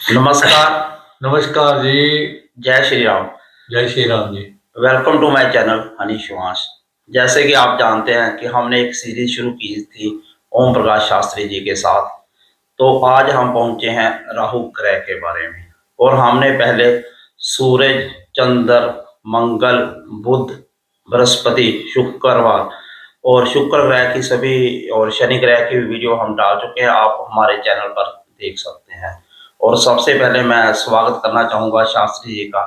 नमस्कार। नमस्कार जी। जय श्री राम। जय Shri Ram ji. Welcome to my channel honey Shivansh. जैसे कि आप जानते हैं कि हमने एक सीरीज शुरू की थी ओम प्रकाश शास्त्री जी के साथ। तो आज हम पहुंचे हैं राहु ग्रह के बारे में। और हमने पहले सूरज, चंद्र, मंगल, बुध, बृहस्पति, शुक्रवार और शुक्र ग्रह की सभी और शनि ग्रह की भी वीडियो हम डाल चुके हैं, आप हमारे चैनल पर देख सकते हैं। और सबसे पहले मैं स्वागत करना चाहूँगा शास्त्री जी का।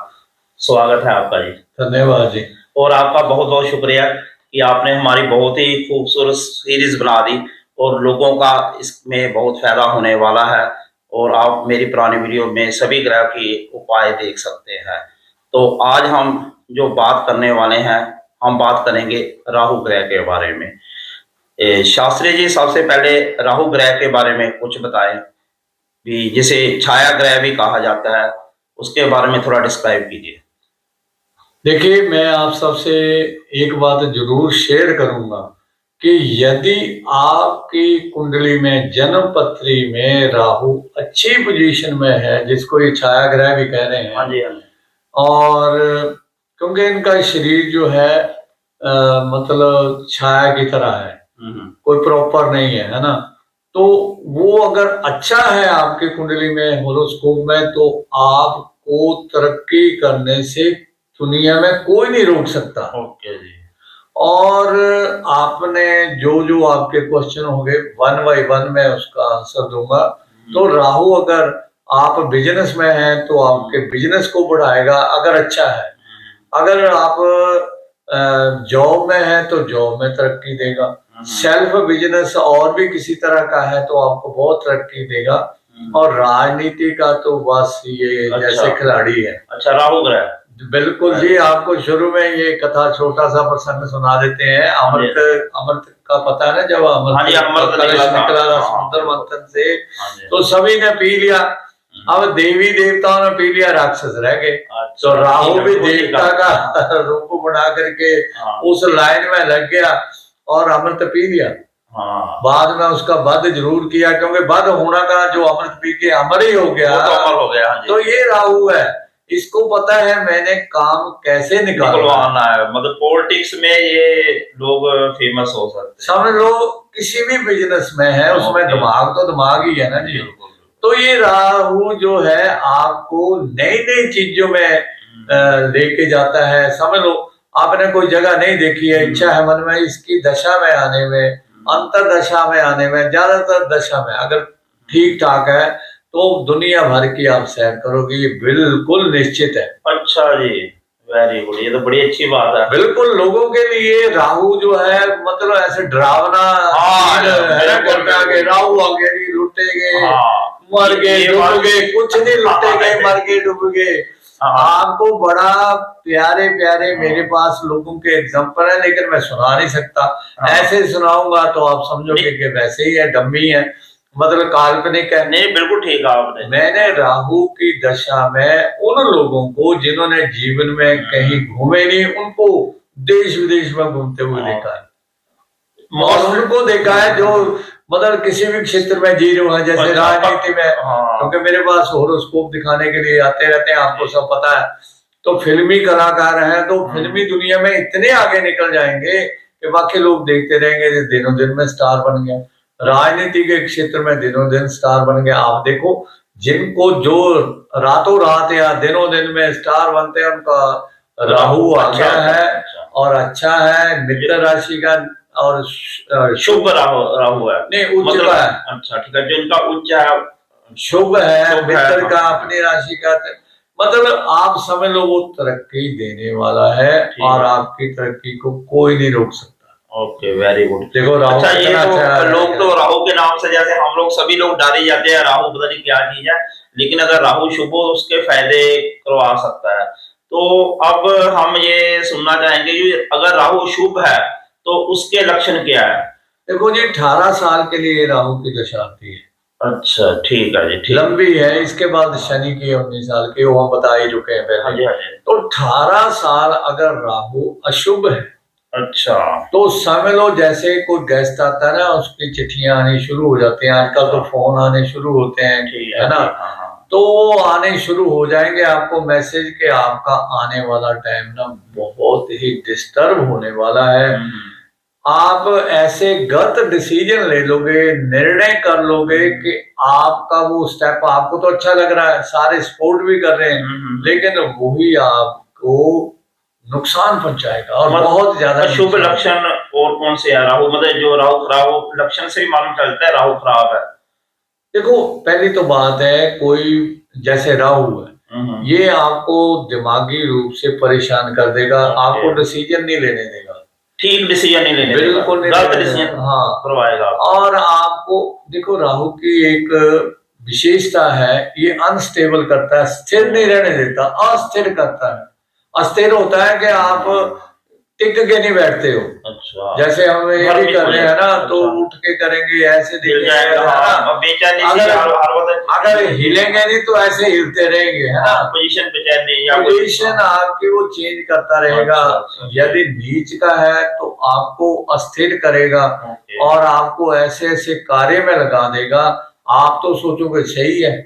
स्वागत है आपका जी। धन्यवाद जी। और आपका बहुत-बहुत शुक्रिया कि आपने हमारी बहुत ही खूबसूरत सीरीज़ बना दी और लोगों का इसमें बहुत फ़ायदा होने वाला है। और आप मेरी पुरानी वीडियो में सभी ग्रह की उपाय देख सकते हैं। तो आज हम जो बात करने वाले हैं, हम बात करेंगे राहु ग्रह के बारे में। शास्त्री जी सबसे पहले राहु ग्रह के बारे में कुछ बताएँ? कि जिसे छाया ग्रह भी कहा जाता है, उसके बारे में थोड़ा डिस्क्राइब कीजिए। देखिए, मैं आप सबसे एक बात ज़रूर शेयर करूँगा कि यदि आपकी कुंडली में जन्म पत्री में राहु अच्छी पोजीशन में है, जिसको ये छाया ग्रह भी कह रहे हाँ हैं, जी, हाँ जी। और क्योंकि इनका शरीर जो है मतलब छाया की तरह है, कोई प्रॉपर नहीं है ना? तो वो अगर अच्छा है आपकी कुंडली में, होरोस्कोप में, तो आपको तरक्की करने से दुनिया में कोई नहीं रोक सकता। ओके जी। और आपने जो आपके क्वेश्चन होंगे वन बाय वन मैं उसका आंसर दूंगा। तो राहु अगर आप बिजनेस में हैं तो आपके बिजनेस को बढ़ाएगा अगर अच्छा है। अगर आप जॉब में हैं तो जॉब में तरक्की देगा। सेल्फ बिजनेस और भी किसी तरह का है तो आपको बहुत तरक्की देगा। और राजनीति का तो बस ये जैसे खिलाड़ी है। अच्छा, राहु ग्रह। बिल्कुल जी, आपको शुरू में ये कथा छोटा सा प्रसंग सुना देते हैं। अमृत अमृत का पता है ना, जब अमृत कलश निकला था समुद्र मंथन से, तो सभी ने पी लिया। अब देवी देवताओं ने पी लिया, राक्षस रह गए। तो राहु भी देवता का रूप बना करके उस लाइन में लग गया और अमृत पी लिया। बाद में उसका वध जरूर किया, क्योंकि वध होना का जो अमृत पी के अमर ही हो गया, तो अमर हो गया। तो ये राहु है, इसको पता है मैंने काम कैसे निकालना है। मतलब पॉलिटिक्स में ये लोग फेमस हो सकते हैं। समझ लो, किसी भी बिजनेस में है उसमें दिमाग तो दिमाग ही है ना जी। तो ये राहु जो है आपको नई नई चीजों में लेके जाता है। समझ लो, आपने कोई जगह नहीं देखी है, इच्छा है मन में इसकी दशा में आने में, अंतर दशा में आने में, ज्यादातर दशा में अगर ठीक ठाक है तो दुनिया भर की आप सैर करोगे, ये बिल्कुल निश्चित है। अच्छा जी, वेरी गुड, ये तो बड़ी अच्छी बात है। बिल्कुल, लोगों के लिए राहु जो है मतलब ऐसे डरावना करता है कि राहु आ गया जी, लुटेगे, मर गए, डूब गए, कुछ नहीं लुटेगे, मर गए, डूब गए। आपको बड़ा प्यारे प्यारे मेरे पास लोगों के एग्जाम्पल है, लेकिन मैं सुना नहीं सकता। ऐसे सुनाऊंगा तो आप समझोगे कि वैसे ही है, डम्मी है, मतलब काल्पनिक है। नहीं, बिल्कुल ठीक है आपने। मैंने राहु की दशा में उन लोगों को जिन्होंने जीवन में कहीं घूमे नहीं, उनको देश विदेश में घूमते हुए देखा है। और उनको देखा है जो मतलब किसी भी क्षेत्र में जी रहे हैं, जैसे राजनीति में, क्योंकि मेरे पास होरोस्कोप दिखाने के लिए आते रहते हैं, आपको सब पता है। तो फिल्मी कलाकार हैं तो फिल्मी दुनिया में इतने आगे निकल जाएंगे कि बाकी लोग देखते रहेंगे, दिनों दिन में स्टार बन गया। राजनीति के क्षेत्र में दिनों दिन स्टार बन गया। आप देखो, जिनको जो रातों रात या दिनों दिन में स्टार बनते हैं, उनका राहु आ गया है और अच्छा है, मित्र राशि का और शुभ राहु है। नहीं, उच्च का है। अच्छा ठीक है, जो इनका उच्च है शुभ है, मित्र का अपनी राशि का, मतलब आप समझ लो वो तरक्की देने वाला है और आपकी तरक्की को कोई नहीं रोक सकता। Okay, very good. देखो राहु, अच्छा, ये तो लोग तो राहु के नाम से, जैसे हम लोग सभी लोग डरे जाते हैं, राहु पता नहीं क्या चीज है, लेकिन अगर राहु शुभ हो उसके फायदे करवा सकता है। तो अब हम ये सुनना चाहेंगे कि अगर राहु शुभ है तो उसके लक्षण क्या है? देखो जी, 18 साल के लिए राहु की दशा आती है। अच्छा ठीक है जी, ठीक लंबी है। इसके बाद शनि की 19 साल की, वो हम बता ही चुके हैं पहले। तो 18 साल अगर राहु अशुभ है, अच्छा, तो समझ लो जैसे कोई गेस्ट आता है ना, उसकी चिट्ठियां आनी शुरू हो जाती हैं। आजकल तो फोन आने शुरू होते हैं, है ना? तो वो आने शुरू हो जाएंगे आपको मैसेज कि आपका आने वाला टाइम ना बहुत ही डिस्टर्ब होने वाला है। आप ऐसे गलत डिसीजन ले लोगे, निर्णय कर लोगे कि आपका वो स्टेप, आपको तो अच्छा लग रहा है, सारे सपोर्ट भी कर रहे हैं, लेकिन वही आपको नुकसान पहुंचाएगा और बहुत ज्यादा शुभ नुकसान। लक्षण और कौन से है राहु, मतलब जो राहु खराब हो, लक्षण से ही मालूम चलता है राहु खराब है। देखो, पहली तो बात है, कोई जैसे राहु है, ये आपको दिमागी रूप से परेशान कर देगा, आपको डिसीजन नहीं लेने देगा, ठीक डिसीजन नहीं लेने देगा, बिल्कुल नहीं गलत लेने डिसीजन देगा। हाँ, करवाएगा। और आपको देखो, राहु की एक विशेषता है, ये अनस्टेबल करता है, स्थिर नहीं रहने देता, अस्थिर करता है। अस्थिर होता है कि आप टिक के नहीं बैठते हो। अच्छा, जैसे हम ये भी कर रहे हैं ना, तो उठ के करेंगे, ऐसे देखेंगे, है ना, बेचैनी से अगर हिलेंगे नहीं तो ऐसे हिलते रहेंगे, है ना, पोजीशन बेचैनी या पोजीशन आपकी वो चेंज करता रहेगा। यदि नीच का है तो आपको अस्थिर करेगा और आपको ऐसे ऐसे कार्य में लगा देगा, आप तो सोचोगे सही है,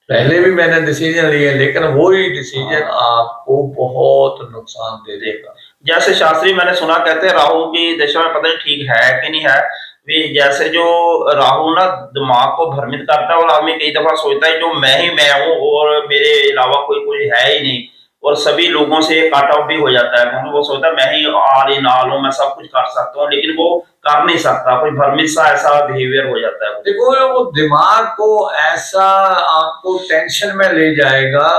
पहले भी मैंने डिसीजन लिए, लेकिन वही डिसीजन आपको बहुत नुकसान दे देगा। जैसे शास्त्री मैंने सुना कहते हैं राहु की दशा में पता नहीं ठीक है कि नहीं है, वे जैसे जो राहु ना दिमाग को भ्रमित करता है और आदमी कई दफा सोचता है जो मैं ही मैं हूँ और मेरे अलावा कोई है ही नहीं, और सभी लोगों से काट ऑफ भी हो जाता है क्योंकि वो सोचता है मैं ही आली नाल हूँ, मैं सब कुछ कर सकता हूँ, लेकिन वो कर नहीं सकता, कोई भ्रमित सा ऐसा बिहेवियर हो जाता है। देखो, वो दिमाग को ऐसा आपको टेंशन में ले जाएगा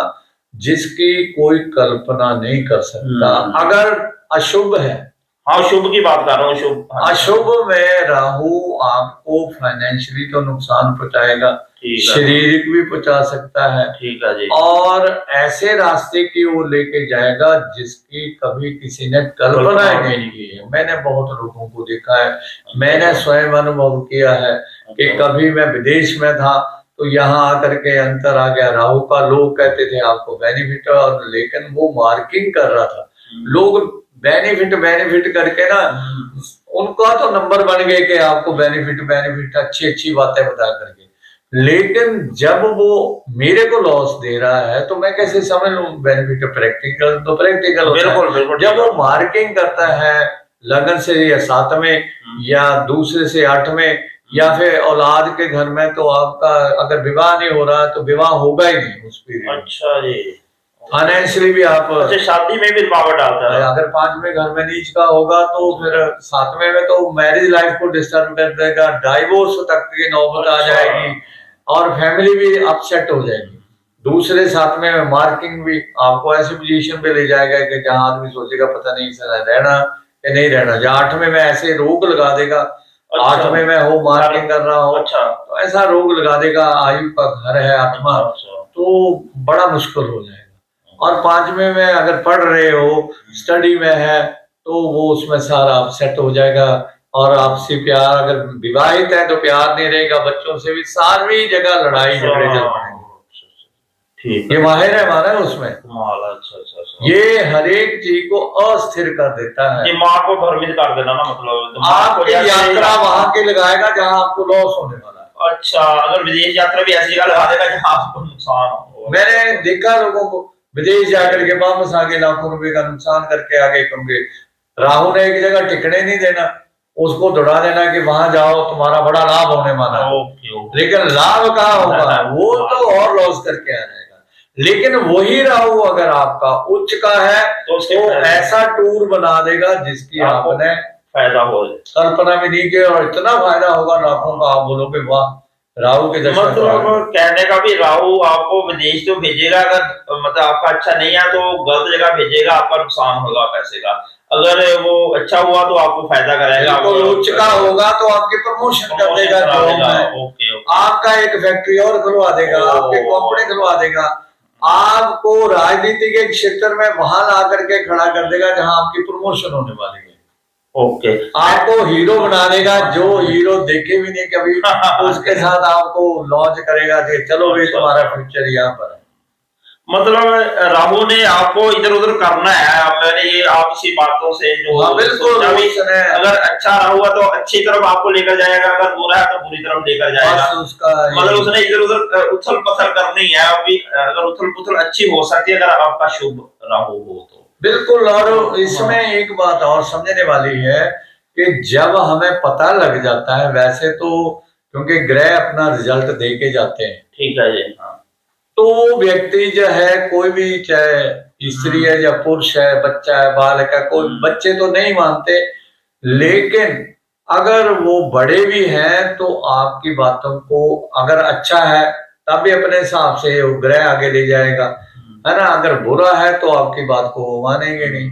जिसकी कोई कल्पना नहीं कर सकता। अगर अशुभ है, हाँ शुभ की बात कर रहा हूँ, शुभ अशुभ में राहु आपको फाइनेंशियली तो नुकसान पहुंचाएगा, शारीरिक भी पहुंचा सकता है, ठीक है जी, और ऐसे रास्ते की ओर लेके जाएगा जिसकी कभी किसी ने कल्पना ही नहीं की है। मैंने बहुत लोगों को देखा है, मैंने स्वयं अनुभव किया है कि कभी मैं विदेश में था तो यहाँ आकर के अंतर आ गया राहु का। लोग कहते थे आपको बेनिफिट, और लेकिन वो मार्किंग कर रहा था। लोग बेनिफिट करके ना, उनका तो नंबर बन गए कि आपको बेनिफिट अच्छी बातें बता करके, लेकिन जब वो मेरे को लॉस दे रहा है तो मैं कैसे समझ लूं बेनिफिट? प्रैक्टिकल तो प्रैक्टिकल होता है। बिल्कुल। जब वो मार्किंग करता है लगन से, या 7 में या दूसरे से 8 में, या फिर औलाद के घर में, तो आपका अगर विवाह नहीं हो रहा है तो विवाह होगा ही नहीं उस पीरियड। अच्छा जी, फाइनेंशियली भी आप, अच्छा शादी में भी रुकावट डालता है। अगर 5वें घर में नीच का होगा तो फिर 7वें में तो मैरिज लाइफ को डिस्टर्ब कर देगा, डाइवोर्स तक की नौबत आ जाएगी और फैमिली भी अपसेट हो जाएगी। दूसरे 7वें में मार्किंग भी आपको ऐसी पोजीशन पे ले जाएगा कि जहां आदमी सोचेगा पता नहीं सर रहना कि नहीं रहना, जहां 8वें में ऐसे रोग लगा देगा, 8वें में हो मार्किंग कर रहा हो, अच्छा, तो ऐसा रोग लगा देगा, आयु का घर है 8वां, तो बड़ा मुश्किल हो जाएगा। और 5वें में अगर पढ़ रहे हो, स्टडी में है, तो वो उसमें सारा अपसेट हो जाएगा, और आपसे प्यार, अगर विवाहित है तो प्यार नहीं रहेगा, बच्चों से भी सारी जगह लड़ाई झगड़े चल पड़ेंगे। ठीक, ये माहिर है हमारा उसमें, अच्छा, ये हर एक चीज को अस्थिर कर देता है, दिमाग को भ्रमित कर देना ना, मतलब आपकी यात्रा वहां की लगाएगा जहां आपको लॉस होने वाला है। अच्छा, अगर विदेश यात्रा भी ऐसी जगह लगा देगा जहां आपको नुकसान हो। मैंने देखा लोगों को विदेश जाकर के वापस आगे लाखों रुपए का नुकसान करके आगे, क्योंकि राहु ने एक जगह टिकने नहीं देना, उसको दौड़ा देना कि वहां जाओ तुम्हारा बड़ा लाभ होने वाला है। लेकिन लाभ कहाँ होगा, वो तो और लॉस करके आ जाएगा। लेकिन वही राहु अगर आपका उच्च का है तो ऐसा टूर बना देगा जिसकी आपने फायदा हो, कल्पना भी नहीं की, और इतना फायदा होगा लाखों का, आप बोलोगे वाह राहु के दशा। मतलब कहने का भी राहु आपको विदेश तो भेजेगा, अगर मतलब आपका अच्छा नहीं है तो गलत जगह भेजेगा, आपका नुकसान होगा पैसे का। अगर वो अच्छा हुआ तो आपको फायदा करेगा, तो उच्च का होगा तो आपके प्रमोशन कर देगा, जॉब में आपका एक फैक्ट्री और खुलवा देगा, आपके कंपनी खुलवा देगा, आपको राजनीति के क्षेत्र में वहां ला करके खड़ा कर देगा जहां आपकी प्रमोशन होने वाली है। ओके, आपको हीरो बना देगा, जो हीरो देखे भी नहीं कभी उसके साथ आपको लॉन्च करेगा कि चलो भाई तुम्हारा फ्यूचर यहाँ पर है। मतलब राहु ने आपको इधर उधर करना है। अब मैंने ये आप इसी बातों से जो हाँ बिल्कुल, सोचा भी, उसने अगर अच्छा रहा हुआ तो अच्छी तरफ आपको लेकर जाएगा, अगर बुरा है तो बुरी तरफ लेकर जाएगा। बस उसका मतलब यही उसने इधर उधर उथल पथल करनी है अभी। अगर उथल पुथल अच्छी हो सकती है अगर आपका शुभ राहु हो तो। बिल्कुल। और इसमें एक बात और समझने वाली है कि जब हमें पता लग जाता है, वैसे तो क्योंकि ग्रह अपना रिजल्ट दे के जाते हैं, ठीक है जी। हाँ। तो वो व्यक्ति जो है, कोई भी, चाहे स्त्री है या पुरुष है, बच्चा है, बालक है, कोई बच्चे तो नहीं मानते, लेकिन अगर वो बड़े भी हैं तो आपकी बातों को अगर अच्छा है तब भी अपने हिसाब से वो ग्रह आगे ले जाएगा, है ना। अगर बुरा है तो आपकी बात को वो मानेंगे नहीं,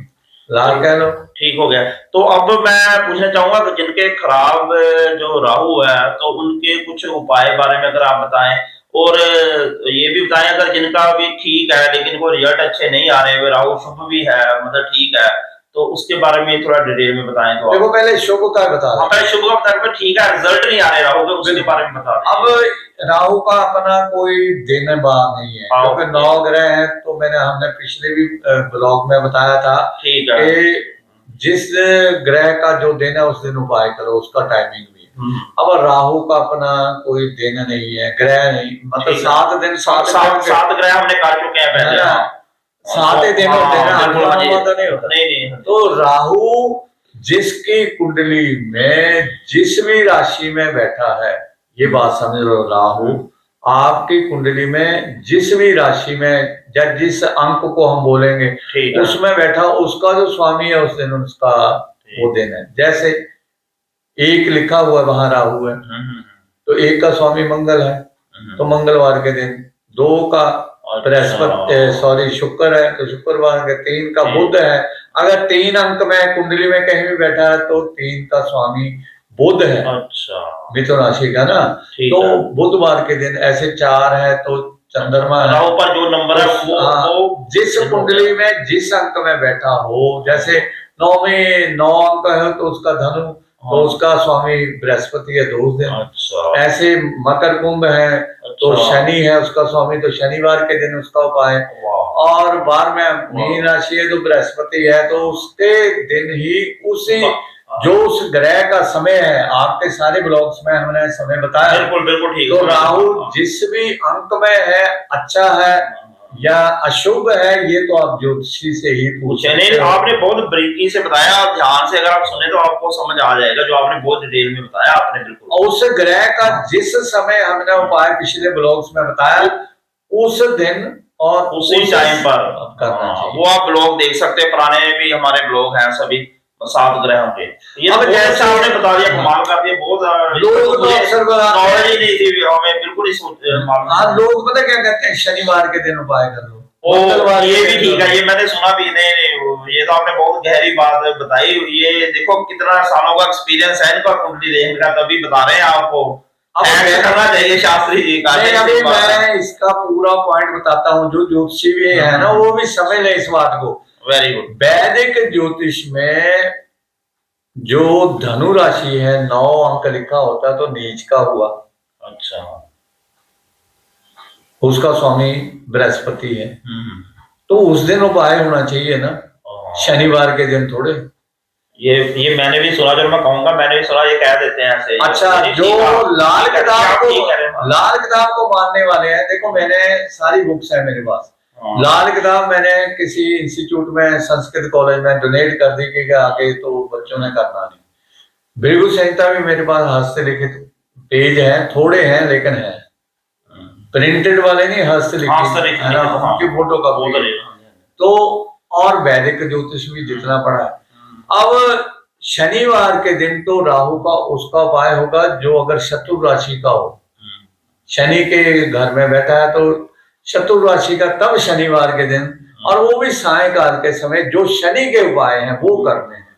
लाल कह लो। ठीक हो गया। तो अब मैं पूछना चाहूंगा कि जिनके खराब जो राहु है तो उनके कुछ उपाय बारे में अगर आप बताएं, और ये भी बताएं अगर जिनका भी ठीक है लेकिन वो रिजल्ट अच्छे नहीं आ रहे, राहु शुभ भी है मतलब ठीक है, तो उसके बारे में थोड़ा डिटेल में बताएं तो देखो पहले शुभ का बता हाँ, पहले शुभ का बताएं, ठीक है रिजल्ट नहीं आ रहे राहु के, उसके बारे में बता दें। अब राहु का अपना कोई दिन बार नहीं है, क्योंकि 9 ग्रह हैं, तो हमने पिछले भी ब्लॉग में बताया था ठीक है कि जिस ग्रह का जो दिन है उस दिन उपाय करो, उसका टाइमिंग भी है। अब राहु का अपना कोई दिन नहीं है, ग्रह नहीं, मतलब 7 दिन 7 ग्रह हमने कर चुके हैं पहले। 7 ही दिन होते हैं, 8वां तो नहीं होता। नहीं। तो राहु जिसकी कुंडली में जिस भी राशि में बैठा है, ये बात समझ लो, राहु आपकी कुंडली में जिस भी राशि में या जिस अंक को हम बोलेंगे उसमें बैठा, उसका जो स्वामी है उस दिन उसका वो दिन है। जैसे 1 लिखा हुआ है वहां राहु है, तो 1 का स्वामी मंगल है, तो मंगलवार के दिन। 2 का बृहस्पति सॉरी शुक्र है, तो शुक्रवार के। 3 का बुध है, अगर 3 अंक में कुंडली में कहीं भी बैठा है तो 3 का स्वामी बुध है, अच्छा मिथुन राशि का ना, तो बुधवार के दिन। ऐसे 4 है तो चंद्रमा है, राहु पर जो नंबर है वो जिस कुंडली में जिस अंक में बैठा हो, जैसे 9 में 9 अंक है तो उसका धनु, तो उसका स्वामी बृहस्पति है, तो उस दिन। ऐसे मकर कुंभ है तो शनि है उसका स्वामी, तो शनिवार के दिन उसका उपाय। और बार में मीन राशि है तो बृहस्पति है, तो उसके दिन ही उसी जो उस ग्रह का समय है, आपके सारे ब्लॉग्स में हमने समय बताया। बिल्कुल ठीक। तो राहु जिस भी अंक में है, अच्छा है या अशुभ है, ये तो आप ज्योतिषी से ही पूछे। नहीं, आपने बहुत बारीकी से बताया, आप ध्यान से अगर आप सुने तो आपको समझ आ जाएगा, जो आपने बहुत डिटेल में बताया आपने बिल्कुल। उस ग्रह का जिस समय हमने उपाय पिछले ब्लॉग्स में बताया, उस दिन और उसी टाइम पर करना चाहिए। वो आप ब्लॉग देख सकते हैं, पुराने भी हमारे ब्लॉग हैं सभी 7 ग्रहों के। ये अब जैसे आपने बता दिया, कमाल कर दिया, बहुत लोग तो अक्सर नॉलेज ही नहीं थी हमें, बिल्कुल ही लोग पता क्या कहते हैं, शनिवार के दिन उपाय कर लो। ये भी ठीक है, ये मैंने सुना भी नहीं, ये तो आपने बहुत गहरी बात बताई। ये देखो कितना सालों का एक्सपीरियंस है इनका कुंडली देखने का, तभी बता रहे हैं आपको। करना चाहिए शास्त्री जी का। अभी मैं इसका पूरा पॉइंट बताता हूँ, जो ज्योतिषी भी है ना वो भी समझ ले इस बात को। Very good. वैदिक ज्योतिष में जो धनु राशि है 9 अंक लिखा होता है तो नीच का हुआ, अच्छा, उसका स्वामी बृहस्पति है, तो उस दिन उपाय होना चाहिए ना, शनिवार के दिन थोड़े। ये मैंने भी सुना, जो मैं कहूंगा मैंने भी सुना, ये कह देते हैं ऐसे। अच्छा, जो लाल किताब को मानने वाले हैं, देखो मैंने सारी बुक्स है मेरे पास। लाल किताब मैंने किसी इंस्टीट्यूट में, संस्कृत कॉलेज में डोनेट कर दी कि आगे तो बच्चों ने करना नहीं। भृगु संहिता भी मेरे पास हस्तलिखित पेज है, थोड़े हैं लेकिन है, प्रिंटेड वाले नहीं, हस्तलिखित है ना, उनकी फोटो का तो। और वैदिक ज्योतिष भी जितना पढ़ा है। अब शनिवार के दिन तो राहु का उसका उपाय होगा, जो अगर शत्रु राशि का हो, शनि के घर में बैठा है तो शत्रु राशि का, तब शनिवार के दिन, और वो भी सायंकाल के समय, जो शनि के उपाय हैं वो करने हैं।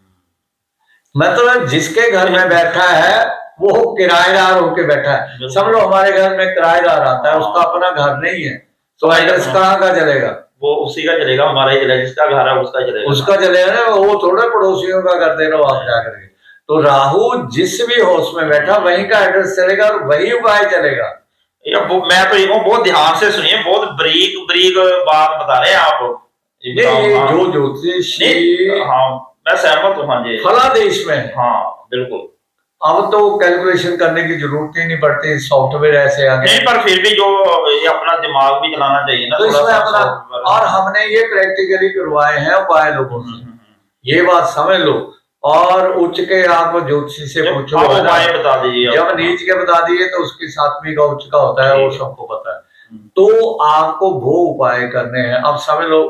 मतलब जिसके घर में बैठा है वो किराएदार होके बैठा है। समझ लो हमारे घर में किराएदार आता है, उसका अपना घर नहीं है, तो एड्रेस कहाँ का चलेगा, वो उसी का चलेगा, हमारा ही चलेगा, जिसका घर है उसका चलेगा, उसका चलेगा ना, वो थोड़ा पड़ोसियों का कर दे रहे हो आप जाकर के। तो राहु जिस भी हाउस में बैठा वहीं का एड्रेस चलेगा और वही उपाय चलेगा। मैं तो ये कहूँ, बहुत ध्यान से सुनिए, बहुत बारीक बारीक बात बता रहे हैं आप। ये नहीं, बताओ, ये हाँ। जो ज्योतिषी नहीं, हाँ, मैं सहमत हूँ, हाँ जी। फलादेश में है। हाँ, बिल्कुल। अब तो कैलकुलेशन करने की जरूरत ही नहीं पड़ती, सॉफ्टवेयर ऐसे आ गए। नहीं, पर फिर भी जो ये अपना दिमाग भी चलाना चाहिए ना तो थोड़ा इसमें सा अपना, software। और हमने ये प्रैक्टिकली करवाए हैं उपाय लोगों से, ये बात समझ लो। और उच्च के आप ज्योतिषी से जब पूछो, आप है ना। उपाय बता दीजिए जब आप। नीच के बता दिए तो उसकी सातवीं का उच्च का होता है, वो ठीक। सबको पता है। तो आपको वो उपाय करने हैं। अब समझ लो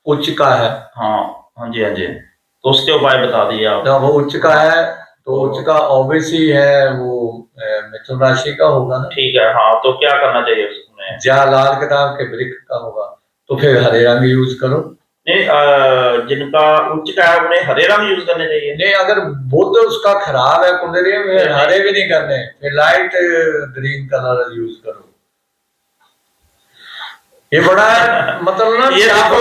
उच्च का है, हाँ, हाँ जी, हाँ जी, तो उसके उपाय बता दीजिए आप। तो वो उच्च का है, तो उच्च का ऑब्वियसली है वो मिथुन राशि का होगा ना। ठीक है, हाँ, तो क्या करना चाहिए उसमें? या लाल किताब के वृक्ष का होगा, तो फिर हरे रंग यूज करो। नहीं, जिनका उच्च का है उन्हें हरे रंग यूज करने चाहिए। नहीं, अगर बुध उसका खराब है कुंडली में, फिर हरे भी नहीं करने, फिर लाइट ग्रीन कलर यूज करो। ये बड़ा मतलब ना, ये क्या देखो,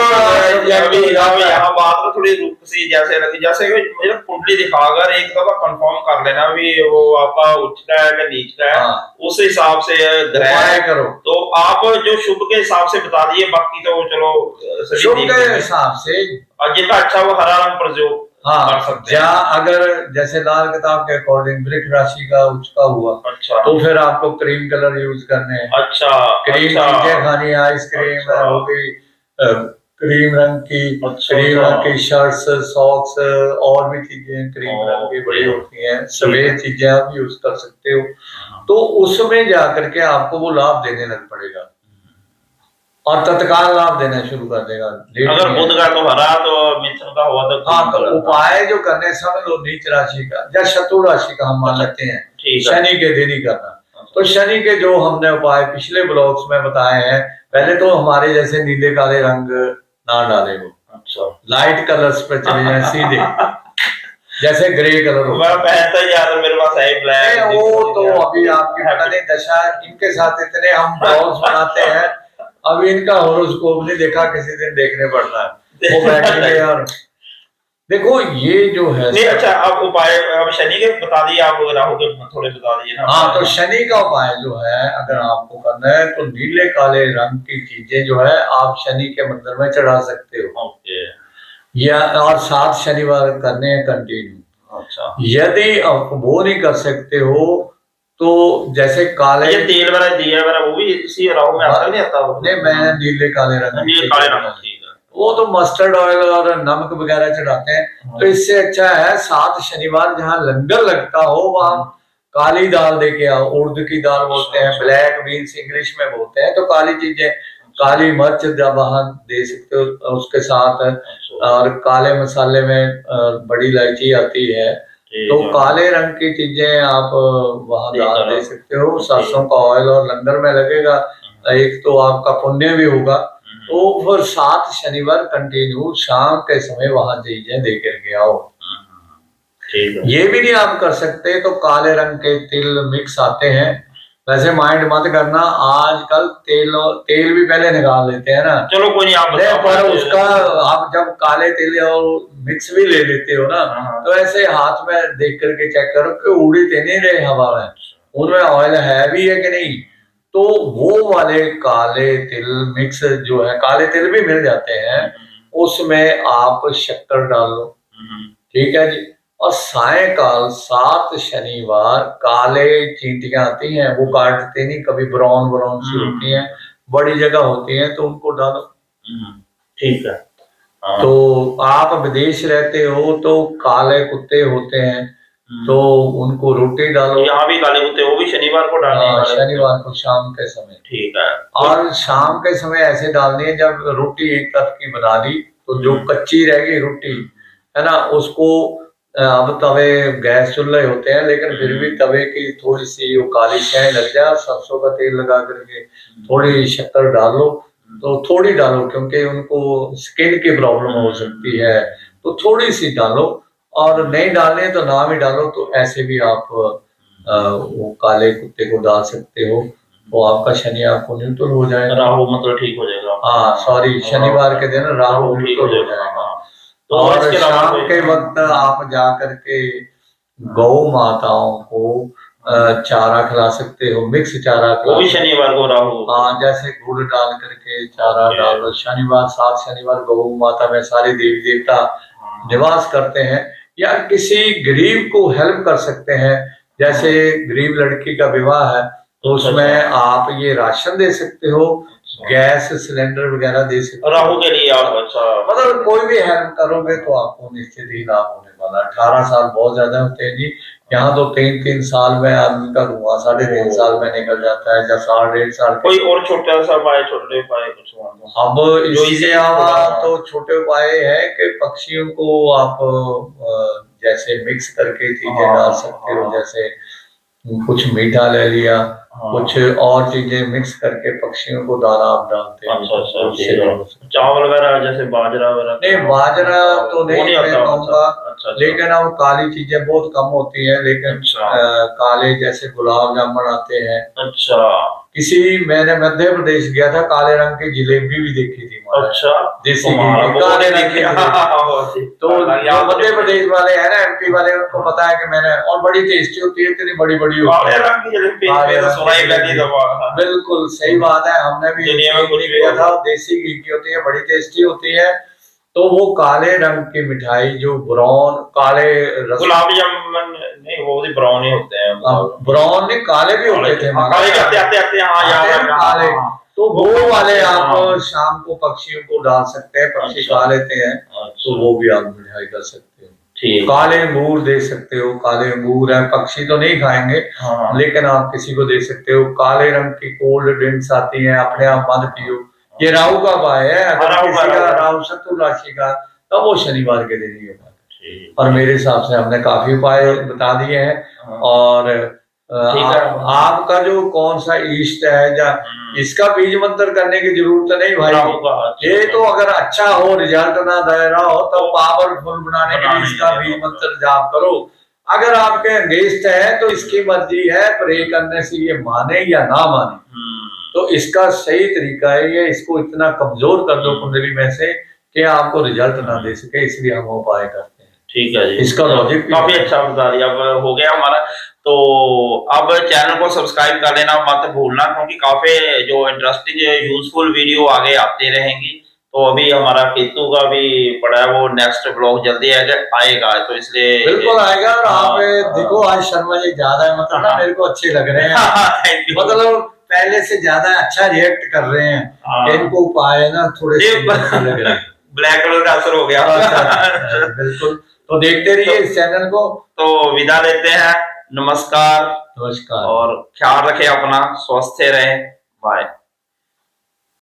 अभी हो जाता है। यहाँ बात ना थोड़ी रुक सी जैसे लगी, जैसे कि मुझे कुंडली दिखाकर एक दफा कंफर्म कर लेना भी वो आपका उच्च का है कि नीच का है। हाँ, उस हिसाब से ग्रह उपाय करो। तो आप जो शुभ के हिसाब से बता दिए, बाकी तो चलो सभी शुभ देख के लेंगे। हिसाब से, और जिनका अच्छा वो हरा रंग प्रयोग कर हाँ, सकते या हैं। अगर जैसे लाल किताब के अकॉर्डिंग वृक्ष राशि का उच्च का हुआ, अच्छा, तो फिर आपको क्रीम कलर यूज करने हैं। अच्छा, क्रीम अच्छा, चीजें खानी, आइसक्रीम अच्छा, हो गई, क्रीम रंग की, अच्छा, क्रीम अच्छा। रंग की शर्ट्स, सॉक्स, और भी चीजें क्रीम रंग की बड़ी होती हैं, सफेद चीजें आप यूज कर सकते हो। तो उसमें जाकर के आपको वो लाभ देने लग पड़ेगा, और तत्काल लाभ देना शुरू कर देगा। अगर बुध का तो हरा, तो मिथुन का हुआ तो हाँ, green तो कलर का। उपाय जो करने समझ लो नीच राशि का या शत्रु राशि का हम मान लेते हैं, ठीक है। शनि के दिन ही करना। तो शनि के जो हमने उपाय पिछले ब्लॉग्स में बताए हैं, पहले तो हमारे जैसे नीले काले रंग ना डाले वो, अच्छा, लाइट कलर्स पे चले जाए सीधे, जैसे ग्रे कलर हो। मैं पहनता ही ज्यादा, मेरे पास है ब्लैक। वो तो अभी आपकी पता नहीं दशा, इनके साथ इतने हम ब्लॉग्स बनाते हैं, अभी इनका होरोस्कोप नहीं देखा, किसी दिन देखने पड़ता है वो बैठेंगे। और देखो ये जो है नहीं, अच्छा, आप उपाय अब शनि के बता दिए, आप राहु के थोड़े बता दिए ना। हाँ, तो शनि का उपाय जो है अगर आपको करना है, तो नीले काले रंग की चीजें जो है आप शनि के मंदिर में चढ़ा सकते हो। ओके। या और 7 शनिवार करने हैं कंटिन्यू। अच्छा, यदि आप वो नहीं कर सकते हो, तो जैसे काले, ये तेल वाला दिया वाला वो भी इसी राहु में आता नहीं आता वो? नहीं, मैं नीले काले रंग की ये काले रंग, ठीक है। वो तो मस्टर्ड ऑयल और नमक वगैरह चढ़ाते हैं। तो इससे अच्छा है 7 शनिवार जहाँ लंगर लगता हो वहां काली दाल दे के आओ। उड़द की दाल बोलते हैं, ब्लैक बीन्स इंग्लिश में बोलते हैं। तो काली चीजें, काली मिर्च जब वहां दे सकते हो उसके साथ, और काले मसाले में बड़ी इलायची आती है, तो काले रंग की चीजें आप वहां दाल दे सकते हो। सरसों का ऑयल और लंगर में लगेगा, एक तो आपका पुण्य भी होगा। तो फिर 7 शनिवार कंटिन्यू शाम के समय वहां चीजें दे करके आओ। ठीक है। ये भी नहीं आप कर सकते तो काले रंग के तिल मिक्स आते हैं, वैसे माइंड मत करना, आजकल तेल भी पहले निकाल लेते हैं ना। चलो कोई नहीं, आप बताओ। पर उसका आप जब काले तिल और मिक्स भी ले लेते हो ना, तो ऐसे हाथ में देख करके चेक करो कि उड़ी तो नहीं रहे हवा में, उनमें ऑयल है भी है कि नहीं। तो वो वाले काले तिल मिक्स जो है, काले तिल भी मिल जाते हैं, उसमें आप शक्कर डाल लो, ठीक है जी। और सायकाल 7 शनिवार काले चींटियां आती हैं, वो काटती नहीं, कभी ब्राउन ब्राउन सी होती हैं, बड़ी जगह होती हैं, तो उनको डालो। ठीक है। तो आप विदेश रहते हो तो काले कुत्ते होते हैं, तो उनको रोटी डालो। यहाँ भी काले कुत्ते, वो भी शनिवार को डालने हैं? शनिवार को शाम के समय। ठीक है। और शाम के समय ऐसे डालनी है, जब रोटी एक तरफ की बना दी तो जो कच्ची रहेगी रोटी है ना, उसको अब तवे गैस चूल्हे होते हैं, लेकिन फिर भी तवे की थोड़ी सी वो काली स्याही लग जाए, सरसों का तेल लगा करके थोड़ी शक्कर डालो, तो थोड़ी डालो क्योंकि उनको स्किन की प्रॉब्लम हो सकती है, तो थोड़ी सी डालो। और नहीं डालने तो ना भी डालो, तो ऐसे भी आप वो काले कुत्ते को डाल सकते हो, तो आपका शनि आपको न्यूट्रल हो जाएगा। राहु मतलब ठीक हो जाएगा। हाँ, सॉरी, शनिवार के दिन राहु न्यूट्रल हो जाएगा। तो और इसके अलावा शाम के वक्त आप जा करके गौ माताओं को चारा खिला सकते हो, मिक्स चारा वो खिला भी सकते शनिवार को राहु। हो। हाँ, जैसे गुड़ डाल करके चारा ओके। डाल दो। शनिवार, 7 शनिवार गौ माता में सारे देवी देवता हाँ। निवास करते हैं। या किसी गरीब को हेल्प कर सकते हैं, जैसे गरीब लड़की का विवाह है तो अच्छा, उसमें अच्छा। आप ये राशन दे सकते हो, अच्छा। गैस सिलेंडर वगैरह दे सकते हो। राहु के लिए आप अच्छा मतलब कोई भी हेल्प करोगे तो आपको निश्चित ही लाभ होने वाला है। 18 साल बहुत ज्यादा होते हैं जी। यहाँ तो 3-3 साल में आदमी का धुआं 3.5 साल में निकल जाता है, या 1.5 साल के। कोई और छोटा सा उपाय, छोटे उपाय कुछ हो तो? अब जो इसके इसे अलावा थोड़ा- तो छोटे उपाय है कि पक्षियों को आप जैसे मिक्स करके चीजें हाँ, डाल सकते हो, हाँ। जैसे कुछ मीठा ले लिया, हाँ। कुछ और चीजें मिक्स करके पक्षियों को दाना आप डालते हैं। अच्छा, अच्छा, तो उससे ठीक है। भी हो सकता है। चावल वगैरह जैसे बाजरा वगैरह? नहीं, बाजरा तो वो नहीं मैं आता। कहूँगा, अच्छा, अच्छा। लेकिन अब काली चीजें बहुत कम होती हैं, लेकिन अच्छा। काले जैसे गुलाब जामुन आते हैं। अच्छा, मैंने मध्य प्रदेश गया था, काले रंग की जलेबी भी देखी थी महाराज। अच्छा। देसी तुम्हारा घी की, बहुत काले रंग की जलेबी। तो जो मध्य प्रदेश वाले हैं ना, एमपी वाले, उनको पता है कि मैंने, और बड़ी टेस्टी होती है, इतनी बड़ी बड़ी होती काले है। रंग की जलेबी काले मैंने रंग सुना ही की पहली जलेबी। दफा। बिल्कुल सही बात है, हमने भी दुनिया में कुछ भी किया था। होगा। देसी घी की होती है, बड़ी टेस्टी होती है। तो वो काले रंग की मिठाई जो ब्राउन काले रस, गुलाब जामुन नहीं, वो भी ब्राउन ही होते हैं। ब्राउन नहीं, काले भी होते थे काले के आते आते आते, हाँ याद आते आ हैं गया, काले। हाँ। तो वो वाले आप हाँ। शाम को पक्षियों को डाल सकते हैं, पक्षी अच्छा। खा लेते हैं, अच्छा। तो वो भी आप मिठाई कर सकते हो। ठीक। काले अंगूर दे सकते हो, काले अंगूर है, पक्षी तो नहीं खाएंगे, हाँ। लेकिन आप किसी को दे सकते हो। काले रंग की कोल्ड ड्रिंक्स आती हैं, अपने आप मत पियो। ये राहु का उपाय है, अगर राहु का, किसी का राहु का। राहु शत्रु राशि का, तो वो शनिवार के दिन ही होगा। ठीक। और मेरे हिसाब से हमने काफी उपाय बता दिए हैं। हाँ। और ठीक है। आपका जो कौन सा ईस्ट है, या इसका बीज मंत्र करने की जरूरत नहीं भाई। राहु का, अच्छा। ये तो अगर अच्छा हो, रिजल्ट ना दे रहा हो, तो पावरफुल बनाने के लिए इसका के लिए बीज मंत्र जाप करो। अगर आपके अगेंस्ट है तो इसकी मर्जी है, प्रे करने से ये माने या ना माने। तो इसका सही तरीका है ये, इसको इतना कमजोर कर दो कुंडली में से कि आपको रिजल्ट ना दे सके, इसलिए हम उपाय करते हैं। ठीक है जी, इसका लॉजिक काफी अच्छा बता दिया। अब हो गया हमारा, तो अब चैनल को सब्सक्राइब कर लेना मत भूलना, क्योंकि काफी जो इंटरेस्टिंग यूजफुल वीडियो आगे आते रहेंगी। तो अभी हमारा केतु का भी पड़ा है, वो नेक्स्ट ब्लॉग जल्दी आएगा, तो इसलिए बिल्कुल आएगा। और आप देखो, आज शर्मा जी ज्यादा है, मतलब ना मेरे को अच्छे लग रहे हैं। मतलब पहले से ज्यादा अच्छा रिएक्ट कर रहे हैं। इनको उपाय ना थोड़े से अच्छे लग रहे हैं। ब्लैक कलर का असर हो गया। बिल्कुल। तो देखते रहिए इस चैनल को। तो विदा लेते हैं, नमस्कार। नमस्कार। और ख्याल रखें अपना, स्वस्थ रहें, बाय।